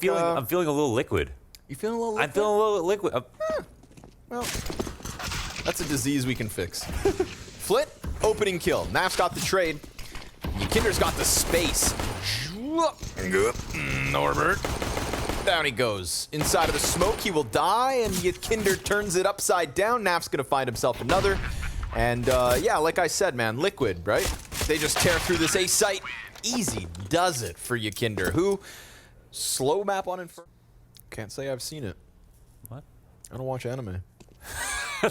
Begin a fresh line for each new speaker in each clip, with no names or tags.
I'm feeling a little liquid.
You feeling a little liquid?
I'm feeling a little liquid.
Well, that's a disease we can fix. Flit, opening kill. Naf's got the trade. Kinder's got the space. Norbert. Down he goes. Inside of the smoke, he will die, and Kinder turns it upside down. Naf's gonna find himself another. And yeah, like I said, man, liquid, right? They just tear through this A site. Easy does it for Kinder, who slow map on Inferno. Can't say I've seen it.
What?
I don't watch anime.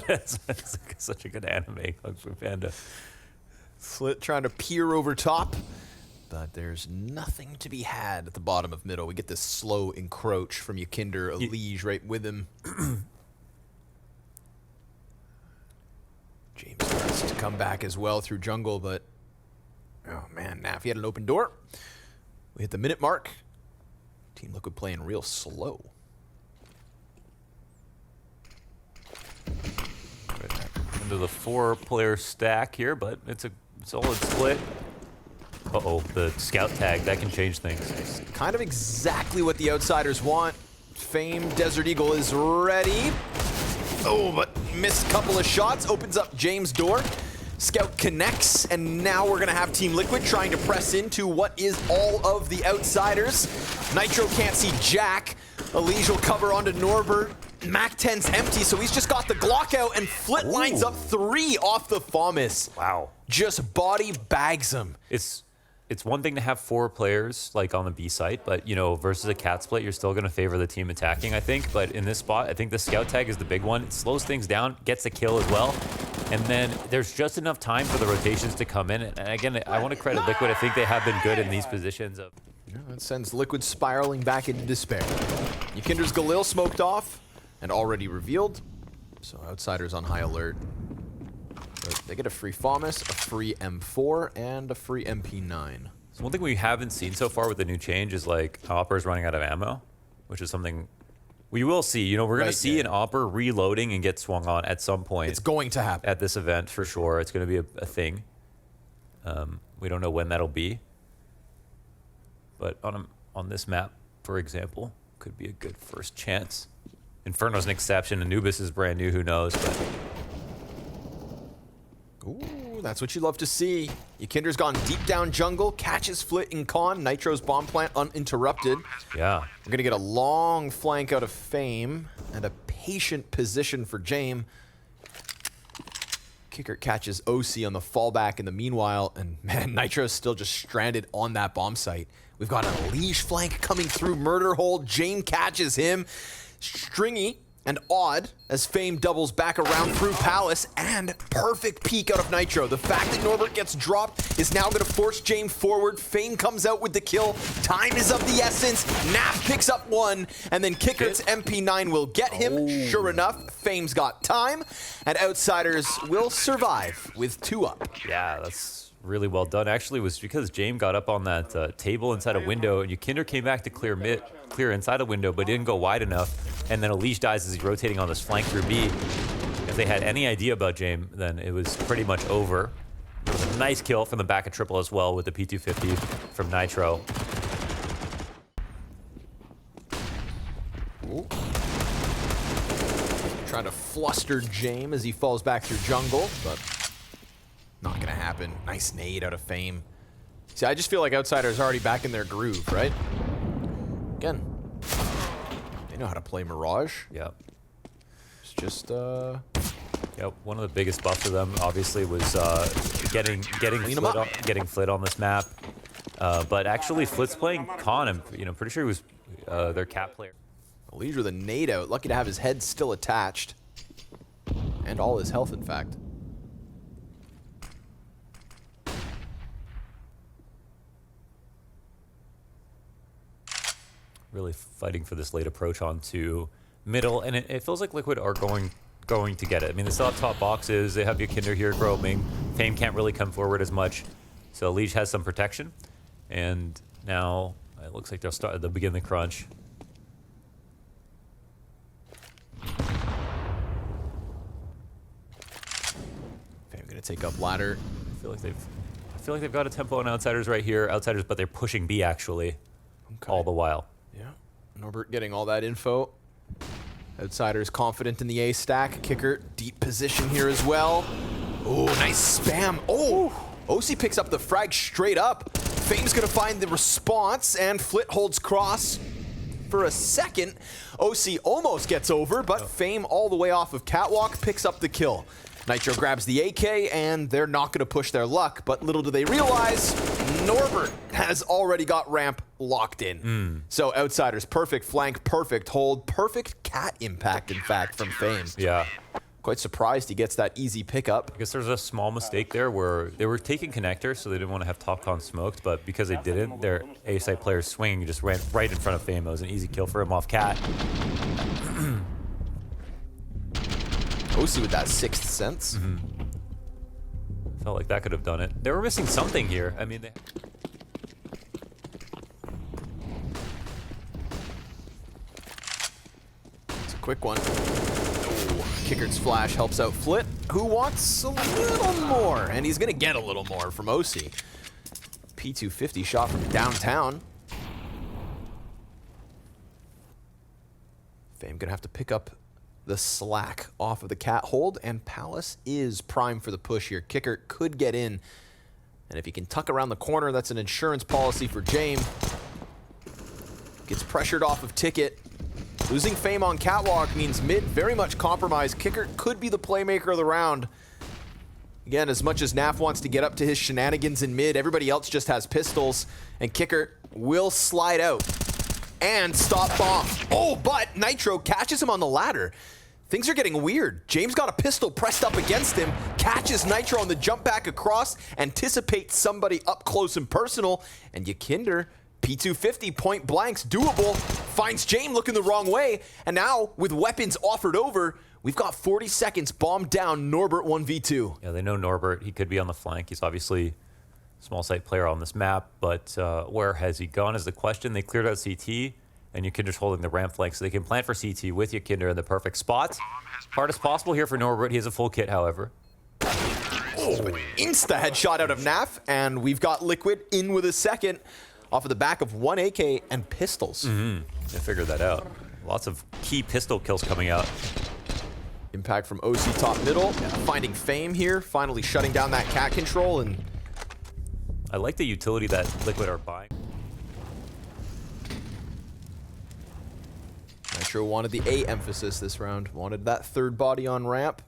that's such a good anime, Kung Fu Panda.
Flit trying to peer over top, but there's nothing to be had at the bottom of middle. We get this slow encroach from Kinder, a liege right with him. James starts to come back as well through jungle, but oh man, Naf, he had an open door. We hit the minute mark. Team Liquid playing real slow.
Into the 4-player stack here, but it's a solid split. Uh-oh, the scout tag, that can change things.
Kind of exactly what the outsiders want. Fame Desert Eagle is ready. Oh, but missed a couple of shots. Opens up James' door. Scout connects, and now we're gonna have Team Liquid trying to press into what is all of the outsiders. Nitro can't see Jack. Elige will cover onto Norbert. Mac 10's empty, so he's just got the Glock out, and Flit lines up 3 off the FAMAS.
Wow.
Just body bags him.
It's one thing to have 4 players like on the B site, but you know, versus a cat split, you're still gonna favor the team attacking, I think. But in this spot, I think the scout tag is the big one. It slows things down, gets a kill as well. And then there's just enough time for the rotations to come in. And again, I want to credit Liquid. I think they have been good in these positions.
Yeah, that sends Liquid spiraling back into despair. Kinder's Galil smoked off and already revealed. So outsiders on high alert. But they get a free FAMAS, a free M4, and a free MP9.
So one thing we haven't seen so far with the new change is like Opper's running out of ammo, which is something we will see. You know, we're going to see an Opper reloading and get swung on at some point.
It's going to happen.
At this event, for sure. It's going to be a thing. We don't know when that'll be. But on this map, for example, could be a good first chance. Inferno's an exception. Anubis is brand new, who knows. But
ooh, that's what you love to see. Kinder's gone deep down jungle, catches Flit in con, Nitro's bomb plant uninterrupted.
Yeah.
We're gonna get a long flank out of Fame and a patient position for James. Kicker catches OC on the fallback in the meanwhile, and man, Nitro's still just stranded on that bomb site. We've got a leash flank coming through murder hole. James catches him. Stringy and odd as Fame doubles back around through Palace, and perfect peek out of Nitro. The fact that Norbert gets dropped is now going to force James forward. Fame comes out with the kill. Time is of the essence. Naf picks up 1, and then Kicker's MP9 will get him. Sure enough, Fame's got time, and outsiders will survive with 2 up.
Yeah, that's really well done. Actually, it was because James got up on that table inside a window, and Kinder came back to clear inside a window, but didn't go wide enough. And then Elige dies as he's rotating on this flank through B. If they had any idea about James, then it was pretty much over. It was a nice kill from the back of triple as well with the P250 from Nitro.
Ooh. Trying to fluster James as he falls back through jungle, but not gonna happen. Nice nade out of Fame. See, I just feel like outsiders are already back in their groove, right? Again, they know how to play Mirage.
Yep.
It's just
yep, one of the biggest buffs for them obviously was getting Flit on this map. But actually Flit's playing con, and you know, pretty sure he was their cap player.
Elige with a nade out, lucky to have his head still attached. And all his health, in fact.
Really fighting for this late approach onto middle, and it feels like Liquid are going to get it. I mean, they still have top boxes. They have Kinder here groping. Fame can't really come forward as much, so Elige has some protection. And now it looks like they'll begin the crunch.
Fame gonna take up ladder.
I feel like they've got a tempo on outsiders right here. Outsiders, but they're pushing B actually, all the while.
Yeah. Norbert getting all that info. Outsiders confident in the A stack. Kicker, deep position here as well. Oh, nice spam. Oh, OC picks up the frag straight up. Fame's gonna find the response, and Flit holds cross for a second. OC almost gets over, but Fame all the way off of Catwalk picks up the kill. Nitro grabs the AK, and they're not gonna push their luck, but little do they realize, Norbert has already got ramp locked in. So Outsiders, perfect flank, perfect hold, perfect cat impact, in fact, from Fame.
Yeah.
Quite surprised he gets that easy pickup.
I guess there's a small mistake there where they were taking connector, so they didn't want to have top con smoked, but because they didn't, their A site players swinging just ran right in front of Fame. It was an easy kill for him off cat.
OC with that sixth sense.
Felt like that could have done it. They were missing something here. I mean,
It's a quick one. Kicker's flash helps out Flit, who wants a little more, and he's gonna get a little more from OC. P250 shot from downtown. Fame gonna have to pick up the slack off of the cat hold, and Palace is prime for the push here. Kicker could get in, and if he can tuck around the corner, that's an insurance policy for James. Gets pressured off of Ticket. Losing Fame on Catwalk means mid very much compromised. Kicker could be the playmaker of the round. Again, as much as Naf wants to get up to his shenanigans in mid, everybody else just has pistols, and Kicker will slide out and stop bomb. Oh, but Nitro catches him on the ladder. Things are getting weird. James got a pistol pressed up against him, catches Nitro on the jump back across, anticipates somebody up close and personal, and Yakinder, P250 point blanks, doable, finds James looking the wrong way, and now with weapons offered over, we've got 40 seconds, bomb down, Norbert 1v2.
yeah, they know Norbert. He could be on the flank. He's obviously a small site player on this map, but where has he gone is the question. They cleared out CT, and Yakinder's holding the ramp flank, so they can plant for CT with Yakinder in the perfect spot. Hardest possible here for Norbert. He has a full kit, however.
Oh, insta headshot out of Naf, and we've got Liquid in with a second off of the back of one AK and pistols.
They figured that out. Lots of key pistol kills coming out.
Impact from OC top middle, finding Fame here, finally shutting down that cat control, and
I like the utility that Liquid are buying.
Nitro wanted the A emphasis this round, wanted that third body on ramp.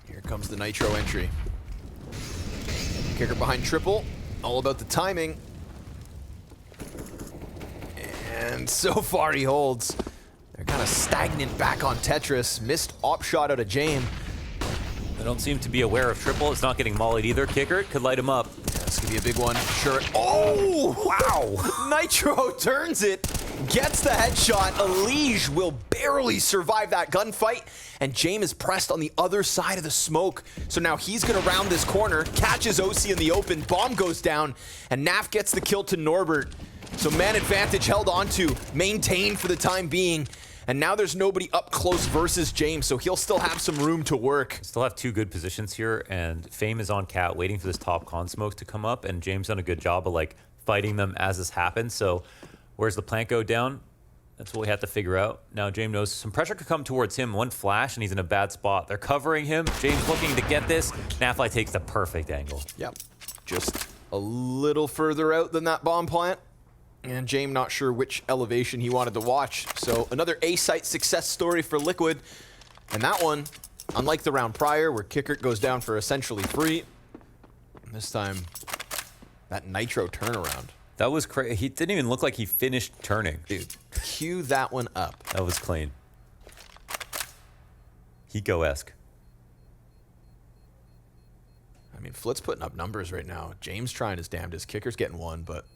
Here comes the Nitro entry. Kicker behind triple, all about the timing. And so far he holds. They're kind of stagnant back on Tetris. Missed op shot out of James.
They don't seem to be aware of triple. It's not getting mollied either. Kicker could light him up.
This could be a big one. Sure. Oh, wow. Nitro turns it, gets the headshot. Elige will barely survive that gunfight, and James is pressed on the other side of the smoke. So now he's going to round this corner, catches OC in the open, bomb goes down, and Naf gets the kill to Norbert. So man advantage held onto, maintained for the time being. And now there's nobody up close versus James, so he'll still have some room to work.
Still have two good positions here, and Fame is on cat waiting for this top con smoke to come up, and James done a good job of like fighting them as this happens. So where's the plant go down? That's what we have to figure out. Now James knows some pressure could come towards him. One flash and he's in a bad spot. They're covering him. James looking to get this. Nafli takes the perfect angle.
Yep, just a little further out than that bomb plant. And James not sure which elevation he wanted to watch. So another A-site success story for Liquid. And that one, unlike the round prior where Kicker goes down for essentially free, this time that Nitro turnaround.
That was crazy. He didn't even look like he finished turning.
Dude, cue that one up.
That was clean. Hiko-esque.
I mean, Flit's putting up numbers right now. James trying his damnedest. Kicker's getting one, but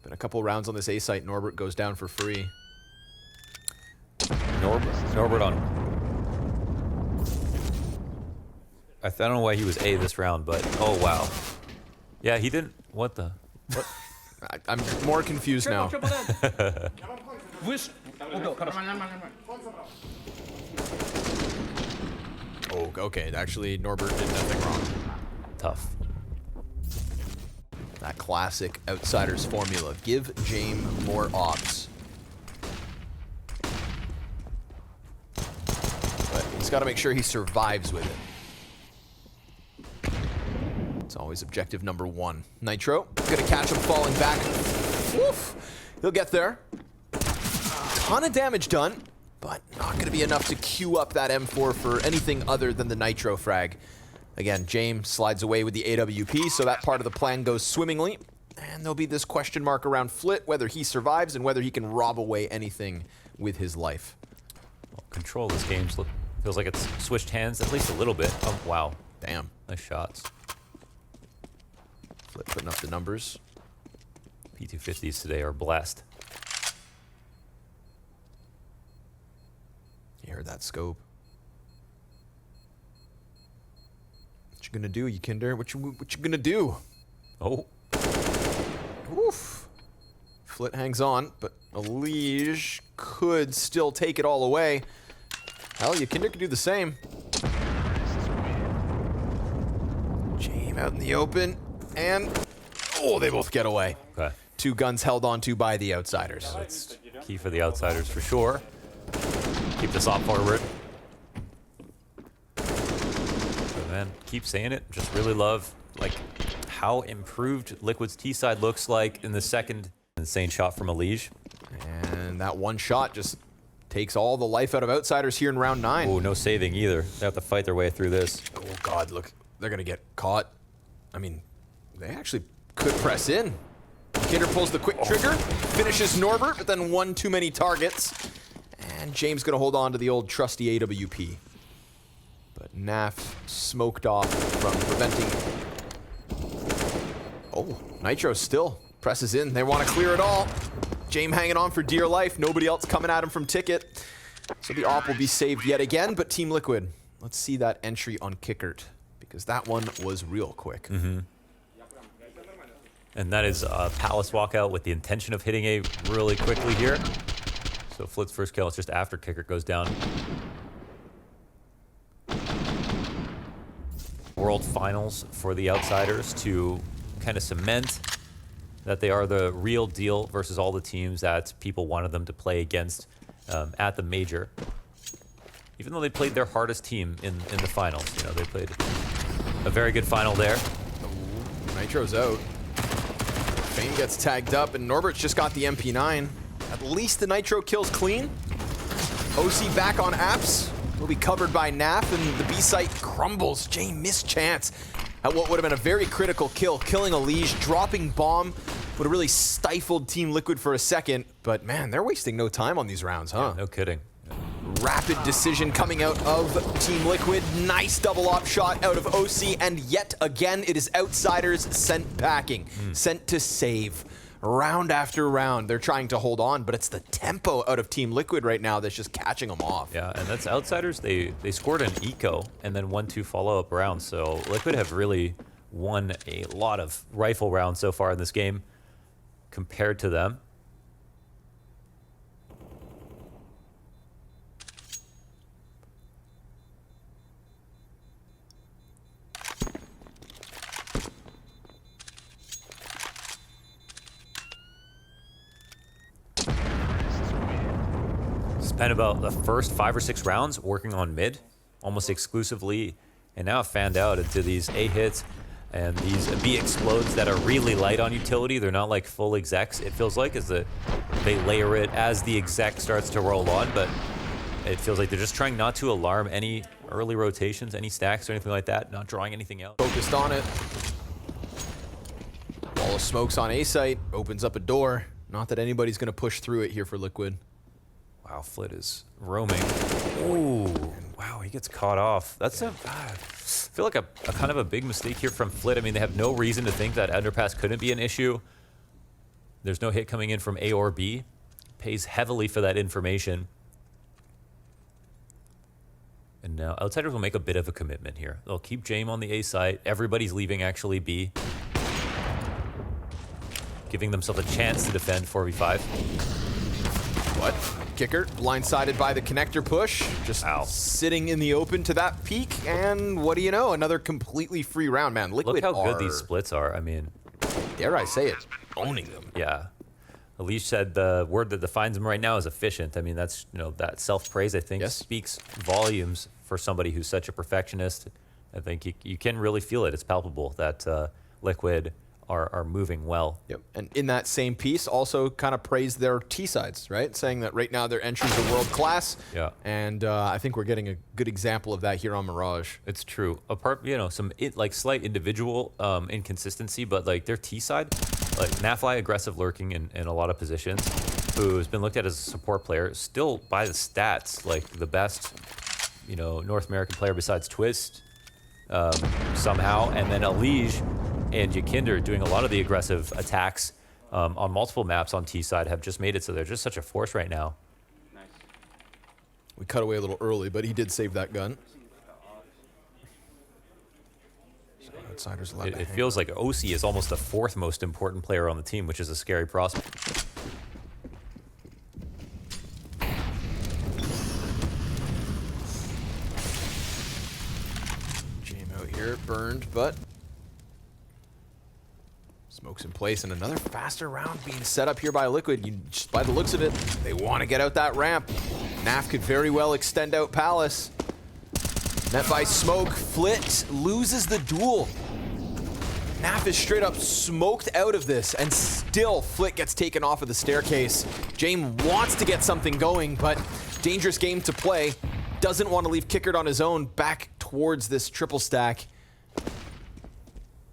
been a couple rounds on this A site. Norbert goes down for free.
Norbert on. I don't know why he was A this round, but oh wow. Yeah, he didn't. What the? What?
I'm more confused now. Oh, okay. Actually, Norbert did nothing wrong.
Tough.
That classic Outsiders formula. Give Jame more ops. But he's got to make sure he survives with it. It's always objective number one. Nitro, gonna catch him falling back. Woof. He'll get there. Ton of damage done, but not gonna be enough to queue up that M4 for anything other than the Nitro frag. Again, James slides away with the AWP, so that part of the plan goes swimmingly. And there'll be this question mark around Flit, whether he survives and whether he can rob away anything with his life.
Well, control this game feels like it's switched hands at least a little bit. Oh, wow.
Damn.
Nice shots.
Flit putting up the numbers.
P250s today are blessed.
You heard that scope. What you gonna do, you kinder? What you gonna do?
Oh.
Oof. Flit hangs on, but Elige could still take it all away. Hell, you kinder could do the same. Jame out in the open, and oh, they both get away.
Okay.
Two guns held onto by the Outsiders.
That's key for the Outsiders for sure. Keep this op forward. But man, keep saying it. Just really love like how improved Liquid's T side looks like in the second. Insane shot from Elige.
And that one shot just takes all the life out of Outsiders here in round 9.
Oh, no saving either. They have to fight their way through this.
Oh god, look, they're gonna get caught. I mean, they actually could press in. Kinder pulls the quick trigger, finishes Norbert, but then one too many targets. And James gonna hold on to the old trusty AWP. But Naf smoked off from preventing. Oh, Nitro still presses in. They want to clear it all. Jame hanging on for dear life. Nobody else coming at him from Ticket. So the op will be saved yet again, but Team Liquid, let's see that entry on Kickert, because that one was real quick.
Mm-hmm. And that is a Palace walkout with the intention of hitting A really quickly here. So Flit's first kill is just after Kickert goes down. World Finals for the Outsiders to kind of cement that they are the real deal versus all the teams that people wanted them to play against at the major. Even though they played their hardest team in the finals, you know, they played a very good final there.
Ooh, Nitro's out. Fame gets tagged up, and Norbert's just got the MP9. At least the Nitro kills clean. OC back on apps. Will be covered by Naf, and the B site crumbles. Jane missed chance at what would have been a very critical kill, killing Elige, dropping bomb. Would have really stifled Team Liquid for a second, but man, they're wasting no time on these rounds, huh?
Yeah, no kidding.
Rapid decision coming out of Team Liquid. Nice double op shot out of OC, and yet again, it is Outsiders sent packing, sent to save. Round after round, they're trying to hold on, but it's the tempo out of Team Liquid right now that's just catching them off.
Yeah, and that's Outsiders. They scored an eco and then 1-2 follow-up rounds. So Liquid have really won a lot of rifle rounds so far in this game compared to them. Spent about the first 5 or 6 rounds working on mid, almost exclusively, and now I've fanned out into these A hits and these B explodes that are really light on utility. They're not like full execs, it feels like, as they layer it as the exec starts to roll on, but it feels like they're just trying not to alarm any early rotations, any stacks or anything like that, not drawing anything out.
Focused on it. Wall of smokes on A site, opens up a door. Not that anybody's gonna push through it here for Liquid.
Wow, Flit is roaming. Ooh, wow, he gets caught off. That's I feel like a kind of a big mistake here from Flit. I mean, they have no reason to think that underpass couldn't be an issue. There's no hit coming in from A or B. Pays heavily for that information. And now Outsiders will make a bit of a commitment here. They'll keep Jame on the A site. Everybody's leaving actually B. Giving themselves a chance to defend 4v5.
What? Kicker, blindsided by the connector push. Just sitting in the open to that peak, and what do you know? Another completely free round, man. Liquid
Look how good these splits are. I mean,
dare I say it, owning them.
Yeah. Alish said the word that defines him right now is efficient. I mean, that's, that self-praise, I think, speaks volumes for somebody who's such a perfectionist. I think you can really feel it. It's palpable that Liquid are moving well.
Yep. And in that same piece, also kind of praised their T-sides, right? Saying that right now their entries are world-class.
Yeah.
And I think we're getting a good example of that here on Mirage.
It's true. Apart, some slight individual inconsistency, but like their T-side, like NaVi aggressive lurking in a lot of positions, who has been looked at as a support player, still by the stats, like the best, North American player besides Twist, somehow. And then Alish and Jakinder doing a lot of the aggressive attacks on multiple maps on T-side have just made it so they're just such a force right now.
Nice.
We cut away a little early, but he did save that gun. So Outsiders allowed to
It
hang
feels
on.
like OC is almost the fourth most important player on the team, which is a scary prospect.
Jam out here, burned, but smokes in place, and another faster round being set up here by Liquid. Just by the looks of it, they want to get out that ramp. NAF could very well extend out Palace. Met by smoke, Flit loses the duel. NAF is straight up smoked out of this, and still Flit gets taken off of the staircase. Jame wants to get something going, but dangerous game to play. Doesn't want to leave Kickert on his own back towards this triple stack.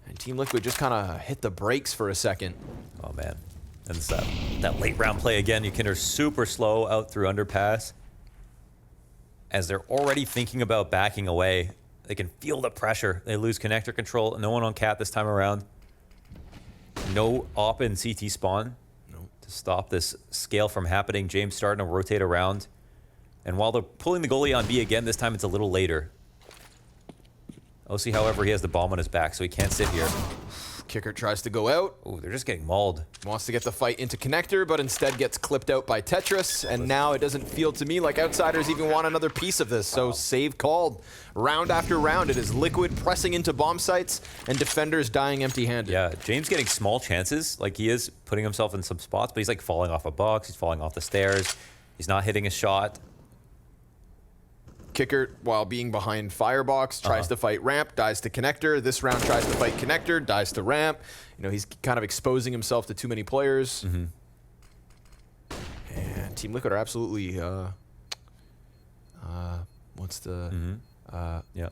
And Team Liquid just kind of hit the brakes for a second.
Oh, man. And it's that late round play again. Jakinder's super slow out through underpass. As they're already thinking about backing away, they can feel the pressure. They lose connector control. No one on cat this time around. No op in CT spawn to stop this scale from happening. James starting to rotate around. And while they're pulling the goalie on B again, this time it's a little later. OC, however, he has the bomb on his back, so he can't sit here.
Kickert tries to go out.
Oh, they're just getting mauled.
Wants to get the fight into connector, but instead gets clipped out by Tetris. And now it doesn't feel to me like Outsiders even want another piece of this. So save called. Round after round, it is Liquid pressing into bomb sites and defenders dying empty-handed.
Yeah, James getting small chances. Like, he is putting himself in some spots, but he's like falling off a box. He's falling off the stairs. He's not hitting a shot.
Kickert, while being behind Firebox, tries to fight ramp, dies to connector. This round tries to fight connector, dies to ramp. He's kind of exposing himself to too many players. And Team Liquid are absolutely, what's the,
Yeah.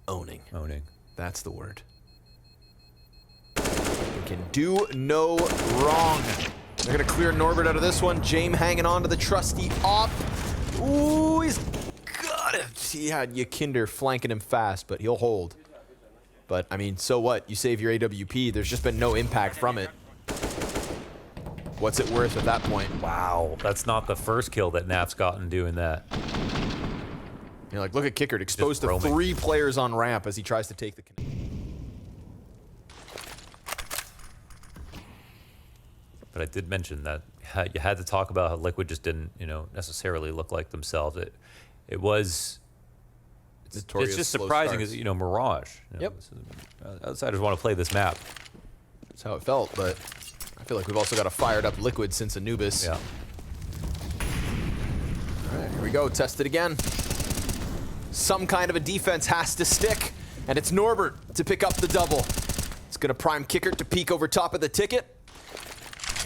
owning.
Owning.
That's the word. They can do no wrong. They're gonna clear Norbert out of this one. Jame hanging on to the trusty op. Ooh, he's got it. He had Jakinder flanking him fast, but he'll hold. But, I mean, so what? You save your AWP. There's just been no impact from it. What's it worth at that point?
Wow, that's not the first kill that Naf's gotten doing that.
Like, look at Kickert, exposed to
roaming.
3 players on ramp as he tries to take the...
But I did mention that you had to talk about how Liquid just didn't, necessarily look like themselves. It was... It's just surprising, as Mirage.
Yep.
Outsiders want to play this map.
That's how it felt, but I feel like we've also got a fired up Liquid since Anubis.
Yeah.
All right, here we go. Test it again. Some kind of a defense has to stick, and it's Norbert to pick up the double. It's going to prime Kickert to peek over top of the ticket.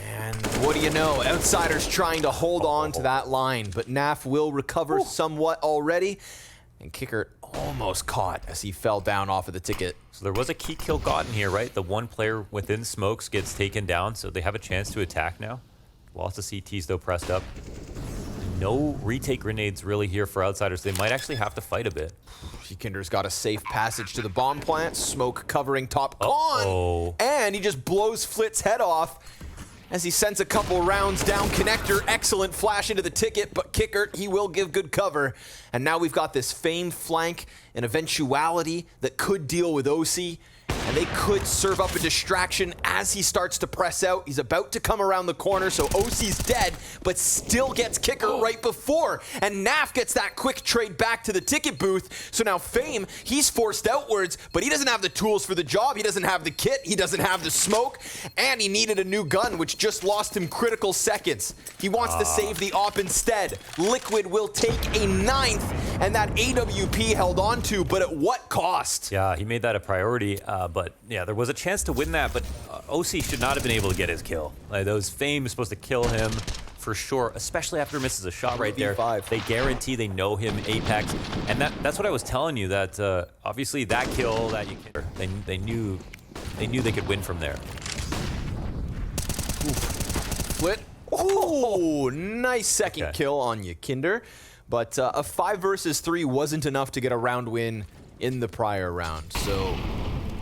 And what do you know? Outsiders trying to hold on to that line, but Naf will recover somewhat already. And Kickert almost caught as he fell down off of the ticket.
So there was a key kill gotten here, right? The one player within smokes gets taken down, so they have a chance to attack now. Lots of CTs, though, pressed up. No retake grenades really here for Outsiders. They might actually have to fight a bit.
Kinder's got a safe passage to the bomb plant. Smoke covering top con. And he just blows Flit's head off as he sends a couple rounds down connector. Excellent flash into the ticket, but Kickert, he will give good cover. And now we've got this famed flank, an eventuality that could deal with OC. and they could serve up a distraction as he starts to press out. He's about to come around the corner, so OC's dead, but still gets kicker right before. And Naf gets that quick trade back to the ticket booth. So now Fame, he's forced outwards, but he doesn't have the tools for the job. He doesn't have the kit. He doesn't have the smoke. And he needed a new gun, which just lost him critical seconds. He wants to save the op instead. Liquid will take a 9th, and that AWP held on to, but at what cost?
Yeah, he made that a priority, but yeah, there was a chance to win that, but OC should not have been able to get his kill. Like, those Fame is supposed to kill him for sure, especially after he misses a shot right there. They guarantee they know him Apex, and that's what I was telling you, that obviously that kill that you can, they knew they could win from there.
Flit. Oh, nice second kill on Yakinder. But a 5 versus 3 wasn't enough to get a round win in the prior round. So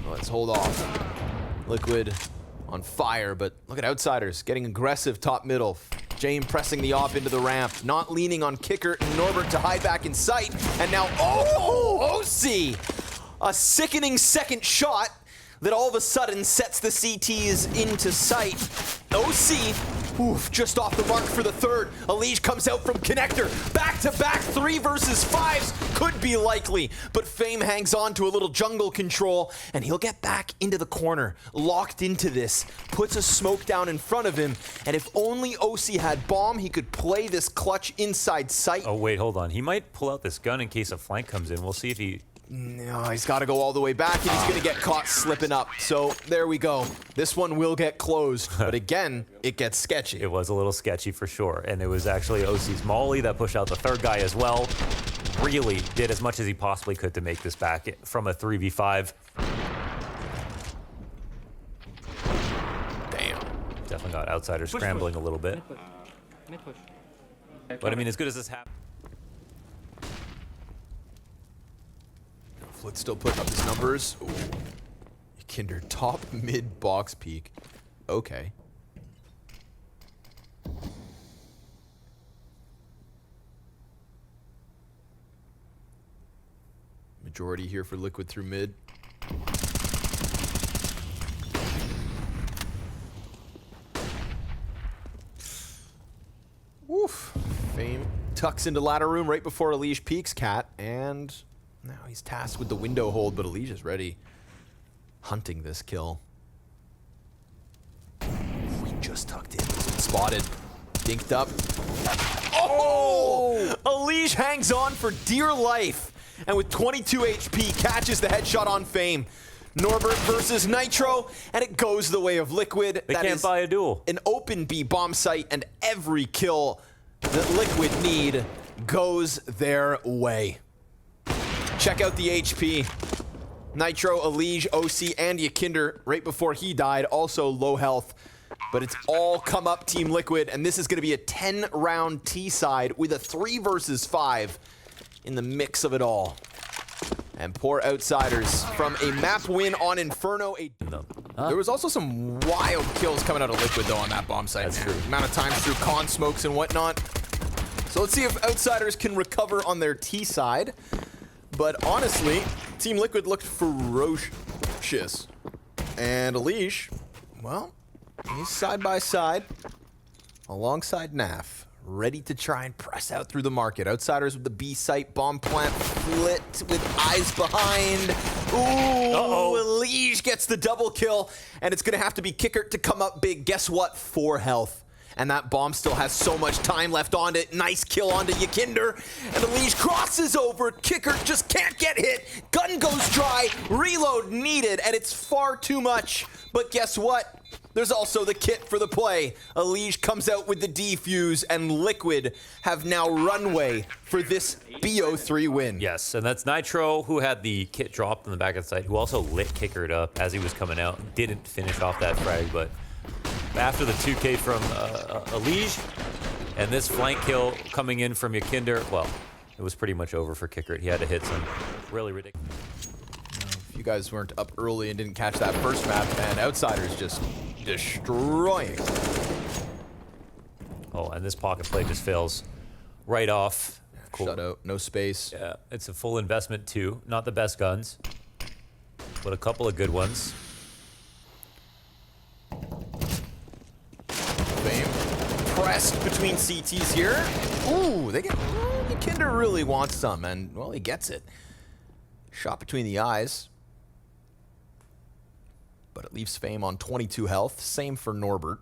let's hold off. Liquid on fire, but look at Outsiders getting aggressive top middle. Jame pressing the op into the ramp, not leaning on Kicker and Norbert to hide back in sight. And now, OC! A sickening second shot that all of a sudden sets the CTs into sight. OC, just off the mark for the third. Alige comes out from connector. Back-to-back 3 versus 5s could be likely, but Fame hangs on to a little jungle control, and he'll get back into the corner, locked into this, puts a smoke down in front of him, and if only OC had bomb, he could play this clutch inside sight.
Oh, wait, hold on. He might pull out this gun in case a flank comes in. We'll see if he...
No, he's got to go all the way back, and he's going to get caught slipping up. So there we go. This one will get closed, but again, it gets sketchy.
It was a little sketchy for sure, and it was actually OC's Molly that pushed out the third guy as well. Really did as much as he possibly could to make this back from a 3v5.
Damn.
Definitely got Outsiders scrambling a little bit. But I mean, as good as this happened.
Flit still putting up his numbers. Ooh. Kinder top mid box peak. Okay. Majority here for Liquid through mid. Woof. Fame tucks into ladder room right before Alige peeks Cat, and now he's tasked with the window hold, but Alige is ready. Hunting this kill. We just tucked in. Spotted. Dinked up. Oh! Alige hangs on for dear life. And with 22 HP, catches the headshot on Fame. Norbert versus Nitro, and it goes the way of Liquid.
They can't buy a duel.
An open B bomb site, and every kill that Liquid need goes their way. Check out the HP. Nitro, Alige, OC, and Yakinder right before he died, also low health. But it's all come up Team Liquid, and this is going to be a 10-round T-side with a 3 versus 5 in the mix of it all. And poor Outsiders from a map win on Inferno. There was also some wild kills coming out of Liquid, though, on that bomb site.
That's true.
Amount of times through con smokes and whatnot. So let's see if Outsiders can recover on their T-side. But honestly, Team Liquid looked ferocious. And Alige, well, he's side by side alongside NAF, ready to try and press out through the market. Outsiders with the B site, bomb plant, Flit with eyes behind. Ooh, Alige gets the double kill, and it's gonna have to be Kicker to come up big. Guess what? 4 health. And that bomb still has so much time left on it. Nice kill onto Yakinder. And Alige crosses over. Kicker just can't get hit. Gun goes dry. Reload needed. And it's far too much. But guess what? There's also the kit for the play. Alige comes out with the defuse. And Liquid have now runway for this BO3 win.
Yes, and that's Nitro, who had the kit dropped on the back of the site, who also lit Kickered up as he was coming out. Didn't finish off that frag, but after the 2K from Alige, and this flank kill coming in from Yakinder, well, it was pretty much over for Kicker. He had to hit some really ridiculous.
If you guys weren't up early and didn't catch that first map, and Outsiders just destroying.
Oh, and this pocket play just fails right off.
Cool. Shut out, no space.
Yeah, it's a full investment too. Not the best guns. but a couple of good ones.
Fame pressed between CTs here. Ooh, they get... Kinder really wants some, and, well, he gets it. Shot between the eyes. But it leaves Fame on 22 health. Same for Norbert.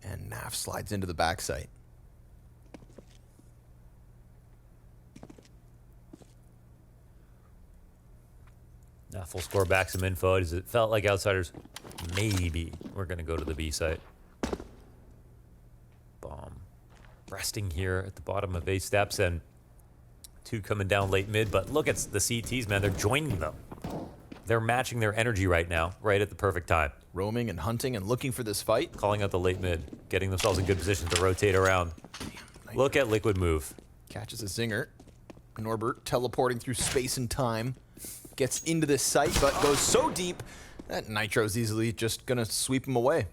And Naf slides into the backside.
Now full score back some info. It felt like Outsiders maybe we're going to go to the B site. Bomb. Resting here at the bottom of A steps, and 2 coming down late mid. But look at the CTs, man. They're joining them. They're matching their energy right now, right at the perfect time.
Roaming and hunting and looking for this fight.
Calling out the late mid, getting themselves in good position to rotate around. Look at Liquid move.
Catches a zinger. Norbert teleporting through space and time. Gets into this site, but goes so deep that Nitro's easily just gonna sweep him away.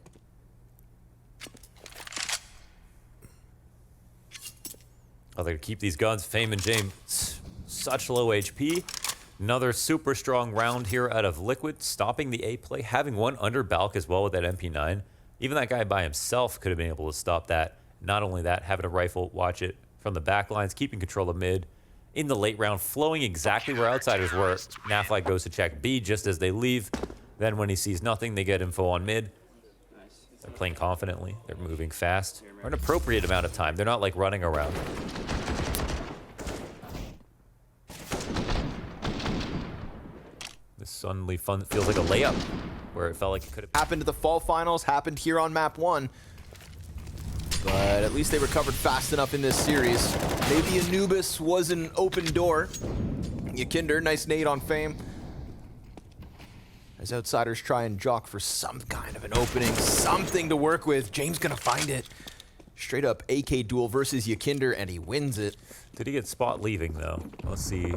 Oh, they're gonna keep these guns. Fame and James, such low HP. Another super strong round here out of Liquid, stopping the A play, having one under Balk as well with that MP9. Even that guy by himself could have been able to stop that. Not only that, having a rifle, watch it from the back lines, keeping control of mid. In the late round, flowing exactly where Outsiders were. Naflight goes to check B just as they leave. Then when he sees nothing, they get info on mid. They're playing confidently. They're moving fast for an appropriate amount of time. They're not like running around. This suddenly feels like a layup where it felt like it could have
happened to the fall finals, happened here on map 1. But at least they recovered fast enough in this series. Maybe Anubis was an open door. Yakinder, nice nade on Fame. As Outsiders try and jock for some kind of an opening, something to work with. James gonna find it. Straight up AK duel versus Yakinder, and he wins it.
Did he get spot leaving, though? Let's see.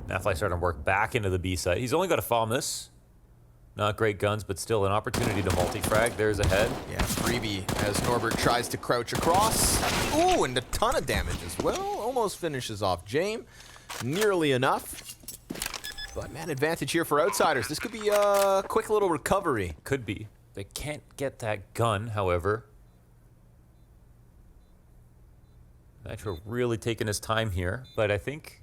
Nafly starting to work back into the B site. He's only got to farm this. Not great guns, but still an opportunity to multi-frag. There's a head.
Yeah, freebie as Norbert tries to crouch across. Ooh, and a ton of damage as well. Almost finishes off James. Nearly enough. But man, advantage here for Outsiders. This could be a quick little recovery.
Could be. They can't get that gun, however. Nitro really taking his time here, but I think...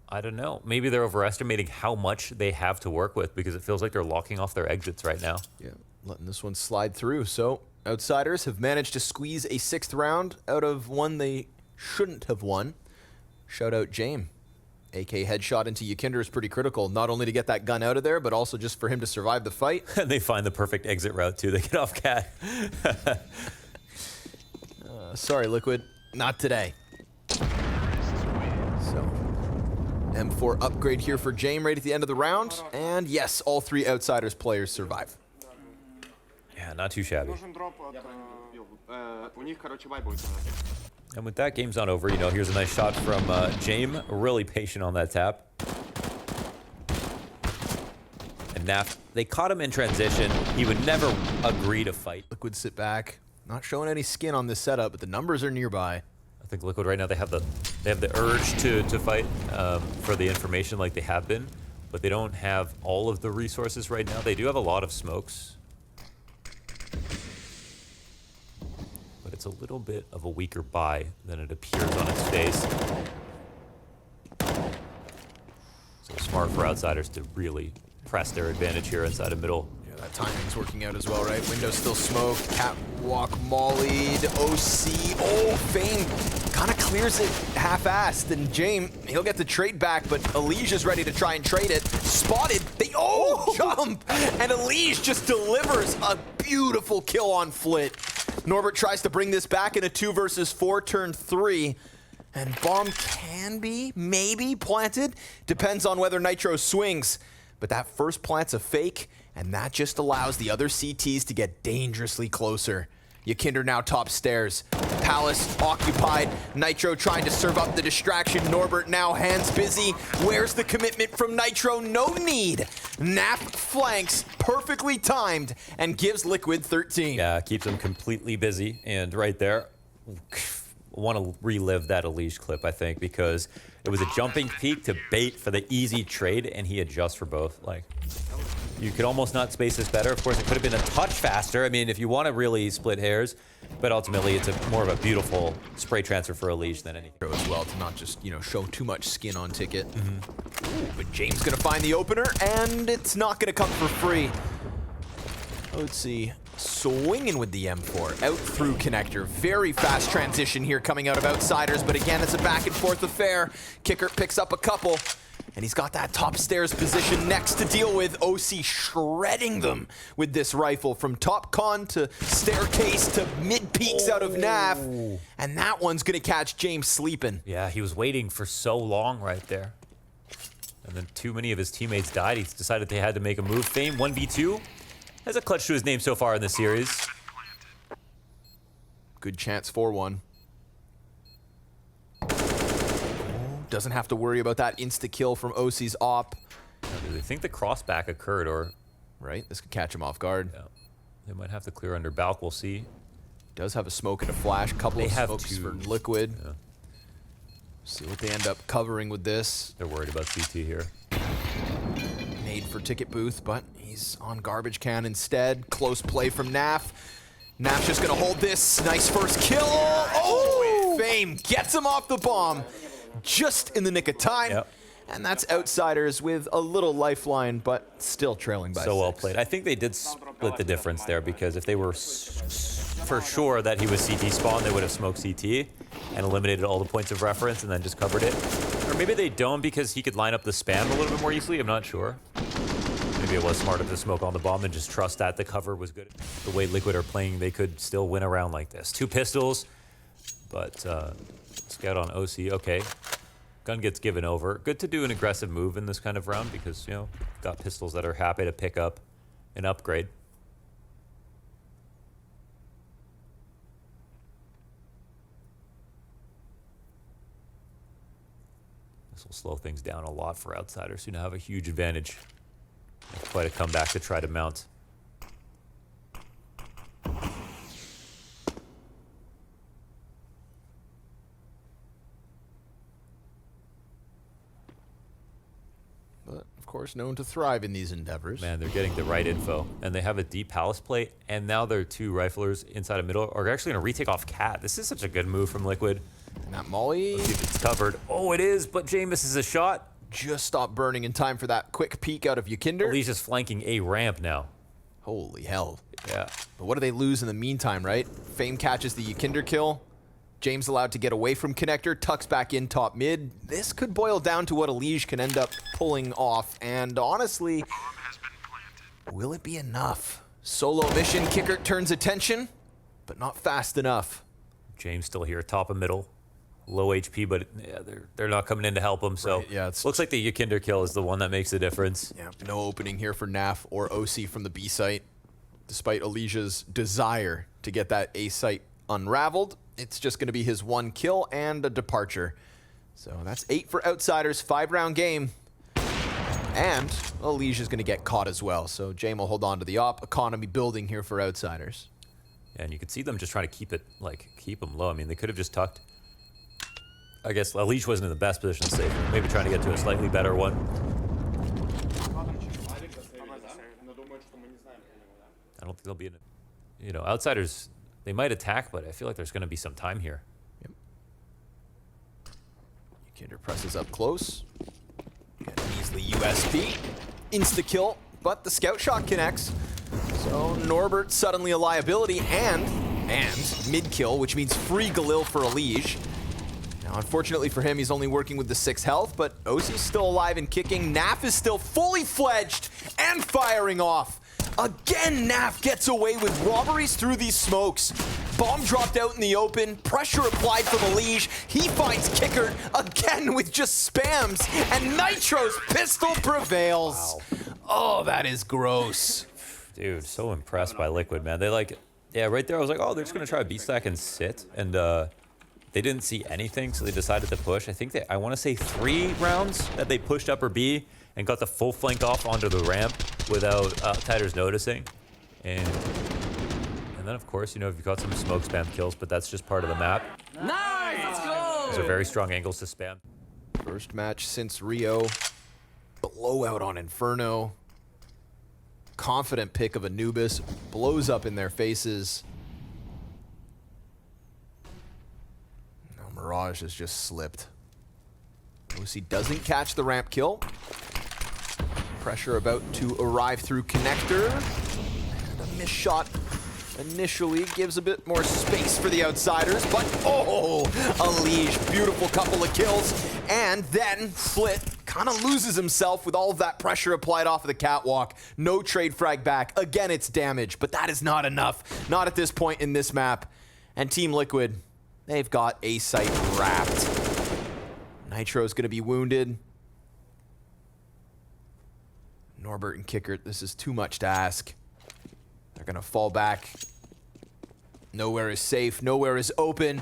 I don't know. Maybe they're overestimating how much they have to work with because it feels like they're locking off their exits right now.
Yeah, letting this one slide through. So, Outsiders have managed to squeeze a 6th round out of one they shouldn't have won. Shout out James. AK headshot into Yakinder is pretty critical, not only to get that gun out of there, but also just for him to survive the fight.
And they find the perfect exit route, too. They get off cat.
Sorry, Liquid. Not today. So, M4 upgrade here for James right at the end of the round. And yes, all 3 Outsiders players survive.
Yeah, not too shabby. And with that, game's not over. You know, here's a nice shot from James. Really patient on that tap. And Naf, they caught him in transition. He would never agree to fight.
Liquid sit back. Not showing any skin on this setup, but the numbers are nearby.
I think Liquid right now, they have the urge to fight for the information like they have been, but they don't have all of the resources right now. They do have a lot of smokes. But it's a little bit of a weaker buy than it appears on its face. So smart for Outsiders to really press their advantage here inside of middle.
Yeah, that timing's working out as well, right? Window still smoked, catwalk mollied, OC, oh, Fame kind of clears it half-assed, and James, he'll get the trade back, but Elijah's ready to try and trade it. Spotted, jump! And Elijah just delivers a beautiful kill on Flit. Norbert tries to bring this back in a 2 versus 4, turn 3. And bomb can be, maybe, planted. Depends on whether Nitro swings. But that first plant's a fake, and that just allows the other CTs to get dangerously closer. Yakinder now top stairs. Palace occupied. Nitro trying to serve up the distraction. Norbert now hands busy. Where's the commitment from Nitro? No need. Nap flanks, perfectly timed, and gives Liquid 13.
Yeah, keeps them completely busy. And right there, want to relive that Elige clip, I think, because It was a jumping peek to bait for the easy trade, and he adjusts for both. Like, you could almost not space this better. Of course, it could have been a touch faster. I mean, if you want to really split hairs, but ultimately it's more of a beautiful spray transfer for Unleash than anything.
As well, to not just, show too much skin on ticket. Ooh, but James gonna find the opener, and it's not gonna come for free. Let's see. Swinging with the M4, out through connector. Very fast transition here coming out of Outsiders, but again, it's a back and forth affair. Kicker picks up a couple, and he's got that top stairs position next to deal with. OC shredding them with this rifle from top con to staircase to mid peaks out of nav, and that one's gonna catch James sleeping.
Yeah, he was waiting for so long right there. And then too many of his teammates died. He decided they had to make a move. Fame 1v2. Has a clutch to his name so far in this series.
Good chance for one. Doesn't have to worry about that insta-kill from OC's op.
Do they think the crossback occurred, or...
Right, this could catch him off guard.
Yeah. They might have to clear under Balk, we'll see.
Does have a smoke and a flash. Couple of smokes for Liquid.
Yeah.
See what they end up covering with this.
They're worried about CT here.
Made for ticket booth, but he's on garbage can instead. Close play from Naf. Naf's just gonna hold this. Nice first kill. Oh, Fame gets him off the bomb just in the nick of time.
Yep.
And that's Outsiders with a little lifeline, but still trailing by 6.
Well played. I think they did split the difference there, because if they were for sure that he was CT spawn, they would have smoked CT and eliminated all the points of reference and then just covered it. Or maybe they don't because he could line up the spam a little bit more easily. I'm not sure. Maybe it was smarter to smoke on the bomb and just trust that the cover was good. The way Liquid are playing, they could still win a round like this. 2 pistols, but scout on OC. Okay. Gun gets given over. Good to do an aggressive move in this kind of round because, got pistols that are happy to pick up an upgrade. This will slow things down a lot for Outsiders, who now have a huge advantage. That's quite a comeback to try to mount.
But, of course, known to thrive in these endeavors.
Man, they're getting the right info. And they have a deep palace plate, and now their 2 riflers inside of middle are actually going to retake off Cat. This is such a good move from Liquid.
And that molly.
Let's see if it's covered. Oh, it is, but Jay misses a shot.
Just stopped burning in time for that quick peek out of Ykinder.
Lee's just flanking a ramp now.
Holy hell.
Yeah.
But what do they lose in the meantime, right? Fame catches the Ykinder kill. James allowed to get away from connector, tucks back in top mid. This could boil down to what Elige can end up pulling off. And honestly, will it be enough? Solo mission, Kicker turns attention, but not fast enough.
James still here, top of middle. Low HP, but yeah, they're not coming in to help him. So
right, yeah,
looks like the Ykinder kill is the one that makes the difference.
Yeah, no opening here for Naf or OC from the B site. Despite Elige's desire to get that A site unraveled, it's just going to be his 1 kill and a departure. So that's 8 for Outsiders, 5-round game. And Elige is going to get caught as well. So James will hold on to the op. Economy building here for Outsiders.
And you could see them just trying to keep him low. I mean, they could have just tucked. I guess Elige wasn't in the best position to save him. Maybe trying to get to a slightly better one. I don't think they'll be in Outsiders, they might attack, but I feel like there's going to be some time here.
Yep. Ykinder presses up close. Got an easily USP. Insta-kill, but the scout shot connects. So Norbert suddenly a liability and mid-kill, which means free Galil for Elige. Now, unfortunately for him, he's only working with the 6 health, but OC's still alive and kicking. Naf is still fully fledged and firing off. Again, Naf gets away with robberies through these smokes. Bomb dropped out in the open, pressure applied from Elige. He finds Kicker again with just spams, and Nitro's pistol prevails. Wow. Oh, that is gross.
Dude, so impressed by Liquid, man. They right there I was like, oh, they're just going to try a B-stack and sit, and they didn't see anything, so they decided to push. I think I want to say 3 rounds that they pushed upper B and got the full flank off onto the ramp without Outsiders noticing. And then, of course, you've got some smoke spam kills, but that's just part of the map.
Nice, let's go!
Those are very strong angles to spam.
First match since Rio. Blowout on Inferno. Confident pick of Anubis. Blows up in their faces. Now Mirage has just slipped. Lucy doesn't catch the ramp kill. Pressure about to arrive through connector. And a missed shot initially gives a bit more space for the outsiders, but oh, Alige, beautiful couple of kills. And then Flit kind of loses himself with all of that pressure applied off of the catwalk. No trade frag back. Again, it's damage, but that is not enough. Not at this point in this map. And Team Liquid, they've got A site wrapped. Nitro's gonna be wounded. Norbert and Kickert, this is too much to ask. They're gonna fall back. Nowhere is safe, nowhere is open.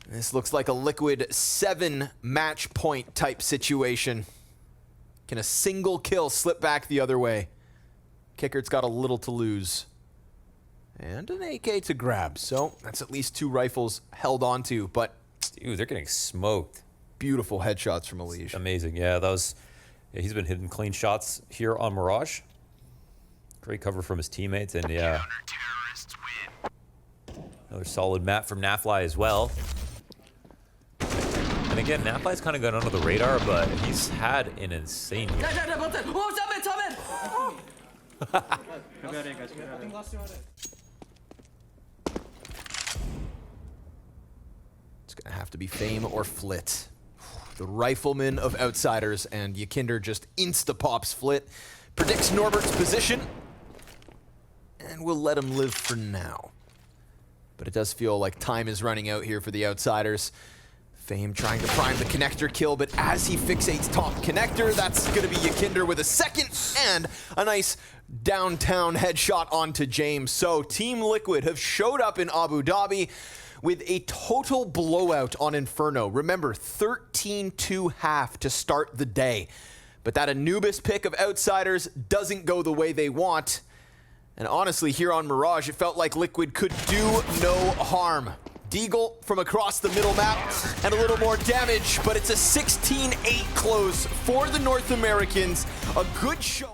This looks like a Liquid 7 match point type situation. Can a single kill slip back the other way? Kickert's got a little to lose. And an AK to grab, so that's at least 2 rifles held onto, but
Dude, they're getting smoked.
beautiful headshots from Alige.
Amazing. Yeah, that was. Yeah, he's been hitting clean shots here on Mirage. Great cover from his teammates, and yeah, another solid map from NaFi as well. And again, NaFi's kind of gone under the radar, but he's had an insane year.
It's gonna have to be Fame or Flit. The rifleman of outsiders, and Yakinder just insta-pops Flit. Predicts Norbert's position, and we'll let him live for now. But it does feel like time is running out here for the outsiders. Fame trying to prime the connector kill, but as he fixates top connector, that's gonna be Yakinder with a second and a nice downtown headshot onto James. So Team Liquid have showed up in Abu Dhabi with a total blowout on Inferno. Remember, 13-2 half to start the day. But that Anubis pick of outsiders doesn't go the way they want. And honestly, here on Mirage, it felt like Liquid could do no harm. Deagle from across the middle map and a little more damage, but it's a 16-8 close for the North Americans. A good show.